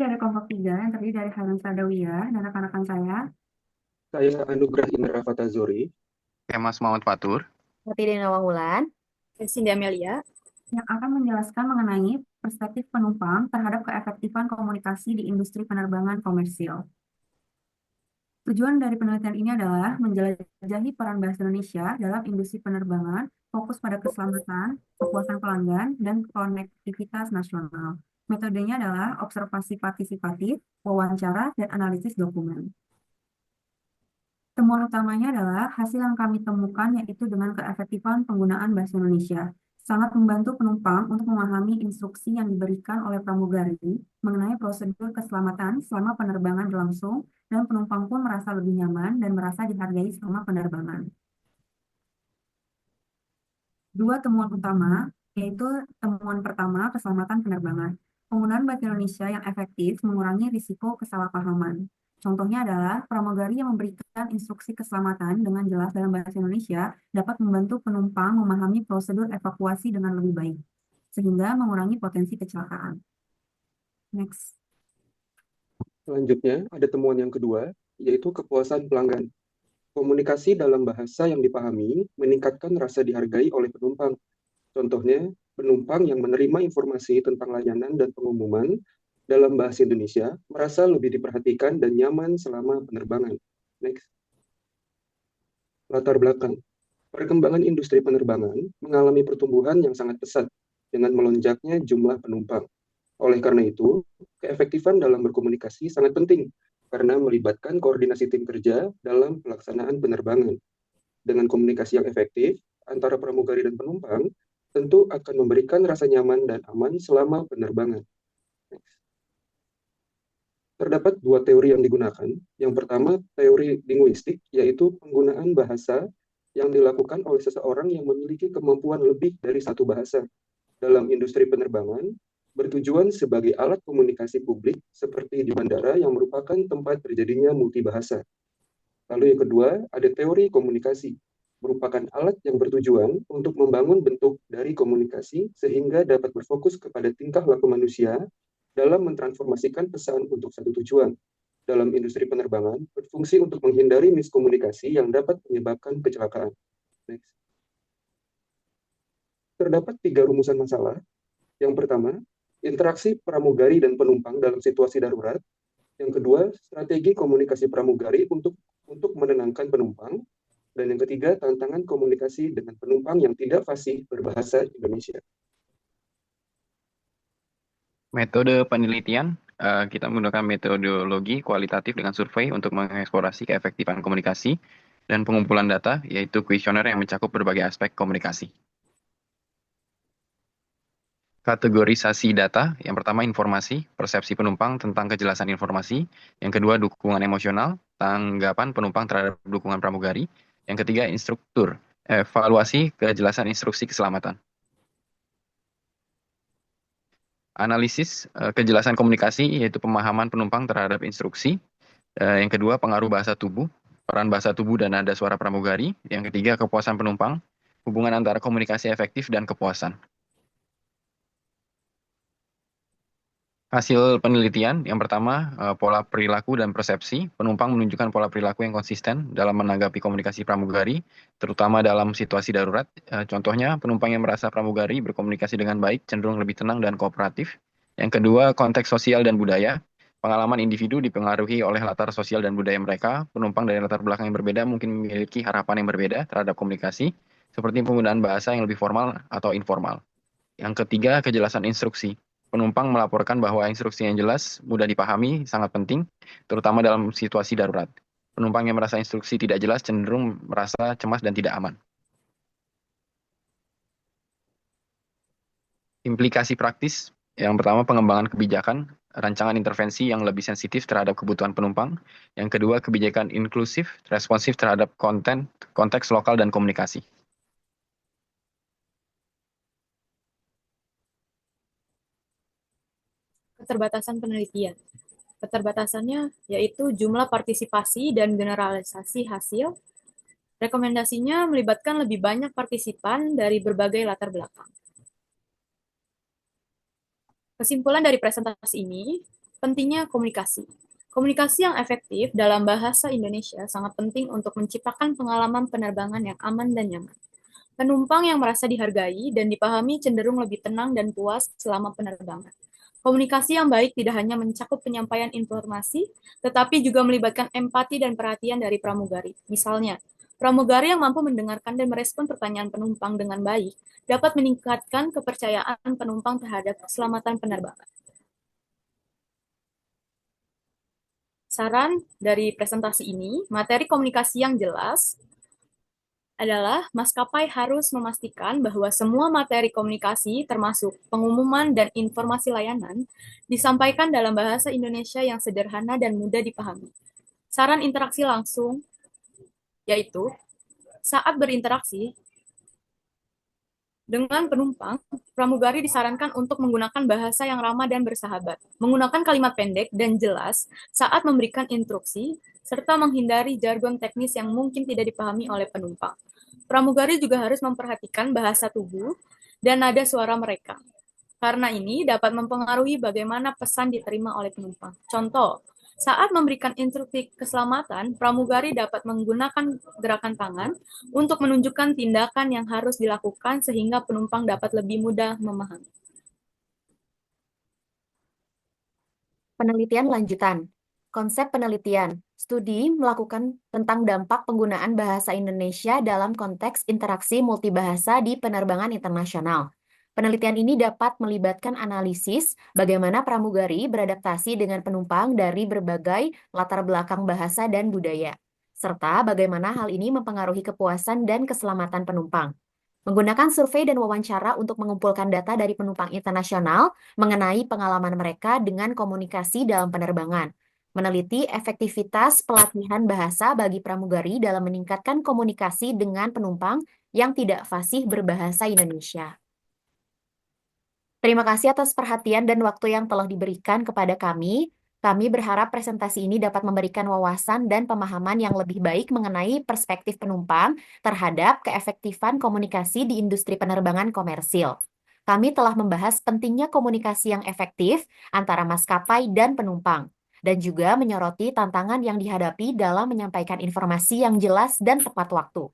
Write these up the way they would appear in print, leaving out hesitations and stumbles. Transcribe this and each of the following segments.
dari kelompok 3 yang terdiri dari Helen Sadawiyah dan rekan-rekan Saya Anugrah Indra Fatazuri. Mas Muhammad Fatur. Martina Nawangwulan, Cindy Amelia, yang akan menjelaskan mengenai perspektif penumpang terhadap keefektifan komunikasi di industri penerbangan komersil. Tujuan dari penelitian ini adalah menjelajahi peran bahasa Indonesia dalam industri penerbangan, fokus pada keselamatan, kepuasan pelanggan, dan konektivitas nasional. Metodenya adalah observasi partisipatif, wawancara, dan analisis dokumen. Temuan utamanya adalah hasil yang kami temukan yaitu dengan keefektifan penggunaan bahasa Indonesia. Sangat membantu penumpang untuk memahami instruksi yang diberikan oleh pramugari mengenai prosedur keselamatan selama penerbangan berlangsung, dan penumpang pun merasa lebih nyaman dan merasa dihargai selama penerbangan. Dua temuan utama, yaitu temuan pertama, keselamatan penerbangan. Penggunaan bahasa Indonesia yang efektif mengurangi risiko kesalahpahaman. Contohnya adalah pramugari yang memberikan instruksi keselamatan dengan jelas dalam bahasa Indonesia dapat membantu penumpang memahami prosedur evakuasi dengan lebih baik, sehingga mengurangi potensi kecelakaan. Next. Selanjutnya, ada temuan yang kedua, yaitu kepuasan pelanggan. Komunikasi dalam bahasa yang dipahami meningkatkan rasa dihargai oleh penumpang. Contohnya, penumpang yang menerima informasi tentang layanan dan pengumuman dalam bahasa Indonesia merasa lebih diperhatikan dan nyaman selama penerbangan. Next. Latar belakang. Perkembangan industri penerbangan mengalami pertumbuhan yang sangat pesat dengan melonjaknya jumlah penumpang. Oleh karena itu, keefektifan dalam berkomunikasi sangat penting karena melibatkan koordinasi tim kerja dalam pelaksanaan penerbangan. Dengan komunikasi yang efektif antara pramugari dan penumpang, tentu akan memberikan rasa nyaman dan aman selama penerbangan. Terdapat dua teori yang digunakan. Yang pertama, teori linguistik, yaitu penggunaan bahasa yang dilakukan oleh seseorang yang memiliki kemampuan lebih dari satu bahasa dalam industri penerbangan, bertujuan sebagai alat komunikasi publik seperti di bandara yang merupakan tempat terjadinya multibahasa. Lalu yang kedua, ada teori komunikasi, merupakan alat yang bertujuan untuk membangun bentuk dari komunikasi sehingga dapat berfokus kepada tingkah laku manusia dalam mentransformasikan pesan untuk satu tujuan. Dalam industri penerbangan, berfungsi untuk menghindari miskomunikasi yang dapat menyebabkan kecelakaan. Next. Terdapat 3 rumusan masalah. Yang pertama, interaksi pramugari dan penumpang dalam situasi darurat. Yang kedua, strategi komunikasi pramugari untuk menenangkan penumpang. Dan yang ketiga, tantangan komunikasi dengan penumpang yang tidak fasih berbahasa Indonesia. Metode penelitian, kita menggunakan metodologi kualitatif dengan survei untuk mengeksplorasi keefektifan komunikasi dan pengumpulan data, yaitu kuesioner yang mencakup berbagai aspek komunikasi. Kategorisasi data, yang pertama informasi, persepsi penumpang tentang kejelasan informasi, yang kedua dukungan emosional, tanggapan penumpang terhadap dukungan pramugari, yang ketiga instruktur, evaluasi kejelasan instruksi keselamatan. Analisis kejelasan komunikasi, yaitu pemahaman penumpang terhadap instruksi. Yang kedua, pengaruh bahasa tubuh, peran bahasa tubuh dan nada suara pramugari. Yang ketiga, kepuasan penumpang, hubungan antara komunikasi efektif dan kepuasan. Hasil penelitian, yang pertama, pola perilaku dan persepsi. Penumpang menunjukkan pola perilaku yang konsisten dalam menanggapi komunikasi pramugari, terutama dalam situasi darurat. Contohnya, penumpang yang merasa pramugari berkomunikasi dengan baik cenderung lebih tenang dan kooperatif. Yang kedua, konteks sosial dan budaya. Pengalaman individu dipengaruhi oleh latar sosial dan budaya mereka. Penumpang dari latar belakang yang berbeda mungkin memiliki harapan yang berbeda terhadap komunikasi, seperti penggunaan bahasa yang lebih formal atau informal. Yang ketiga, kejelasan instruksi. Penumpang melaporkan bahwa instruksi yang jelas, mudah dipahami, sangat penting, terutama dalam situasi darurat. Penumpang yang merasa instruksi tidak jelas cenderung merasa cemas dan tidak aman. Implikasi praktis, yang pertama pengembangan kebijakan, rancangan intervensi yang lebih sensitif terhadap kebutuhan penumpang. Yang kedua, kebijakan inklusif, responsif terhadap konten, konteks lokal dan komunikasi. keterbatasan penelitian. Keterbatasannya yaitu jumlah partisipasi dan generalisasi hasil. Rekomendasinya melibatkan lebih banyak partisipan dari berbagai latar belakang. Kesimpulan dari presentasi ini, pentingnya komunikasi. Komunikasi yang efektif dalam bahasa Indonesia sangat penting untuk menciptakan pengalaman penerbangan yang aman dan nyaman. Penumpang yang merasa dihargai dan dipahami cenderung lebih tenang dan puas selama penerbangan. Komunikasi yang baik tidak hanya mencakup penyampaian informasi, tetapi juga melibatkan empati dan perhatian dari pramugari. Misalnya, pramugari yang mampu mendengarkan dan merespon pertanyaan penumpang dengan baik dapat meningkatkan kepercayaan penumpang terhadap keselamatan penerbangan. Saran dari presentasi ini, materi komunikasi yang jelas adalah maskapai harus memastikan bahwa semua materi komunikasi termasuk pengumuman dan informasi layanan disampaikan dalam bahasa Indonesia yang sederhana dan mudah dipahami. Saran interaksi langsung yaitu saat berinteraksi dengan penumpang, pramugari disarankan untuk menggunakan bahasa yang ramah dan bersahabat, menggunakan kalimat pendek dan jelas saat memberikan instruksi, serta menghindari jargon teknis yang mungkin tidak dipahami oleh penumpang. Pramugari juga harus memperhatikan bahasa tubuh dan nada suara mereka, karena ini dapat mempengaruhi bagaimana pesan diterima oleh penumpang. Contoh, saat memberikan instruksi keselamatan, pramugari dapat menggunakan gerakan tangan untuk menunjukkan tindakan yang harus dilakukan sehingga penumpang dapat lebih mudah memahami. Penelitian lanjutan. Konsep penelitian. Studi melakukan tentang dampak penggunaan bahasa Indonesia dalam konteks interaksi multibahasa di penerbangan internasional. Penelitian ini dapat melibatkan analisis bagaimana pramugari beradaptasi dengan penumpang dari berbagai latar belakang bahasa dan budaya, serta bagaimana hal ini mempengaruhi kepuasan dan keselamatan penumpang. Menggunakan survei dan wawancara untuk mengumpulkan data dari penumpang internasional mengenai pengalaman mereka dengan komunikasi dalam penerbangan. Meneliti efektivitas pelatihan bahasa bagi pramugari dalam meningkatkan komunikasi dengan penumpang yang tidak fasih berbahasa Indonesia. Terima kasih atas perhatian dan waktu yang telah diberikan kepada kami. Kami berharap presentasi ini dapat memberikan wawasan dan pemahaman yang lebih baik mengenai perspektif penumpang terhadap keefektifan komunikasi di industri penerbangan komersil. Kami telah membahas pentingnya komunikasi yang efektif antara maskapai dan penumpang, dan juga menyoroti tantangan yang dihadapi dalam menyampaikan informasi yang jelas dan tepat waktu.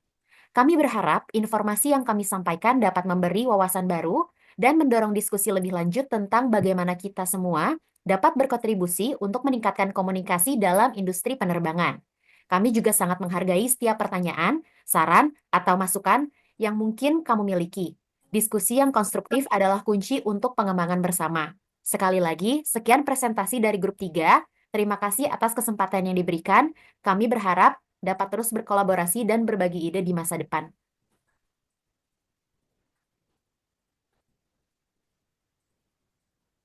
Kami berharap informasi yang kami sampaikan dapat memberi wawasan baru dan mendorong diskusi lebih lanjut tentang bagaimana kita semua dapat berkontribusi untuk meningkatkan komunikasi dalam industri penerbangan. Kami juga sangat menghargai setiap pertanyaan, saran, atau masukan yang mungkin kamu miliki. Diskusi yang konstruktif adalah kunci untuk pengembangan bersama. Sekali lagi, sekian presentasi dari Grup 3. Terima kasih atas kesempatan yang diberikan. Kami berharap dapat terus berkolaborasi dan berbagi ide di masa depan.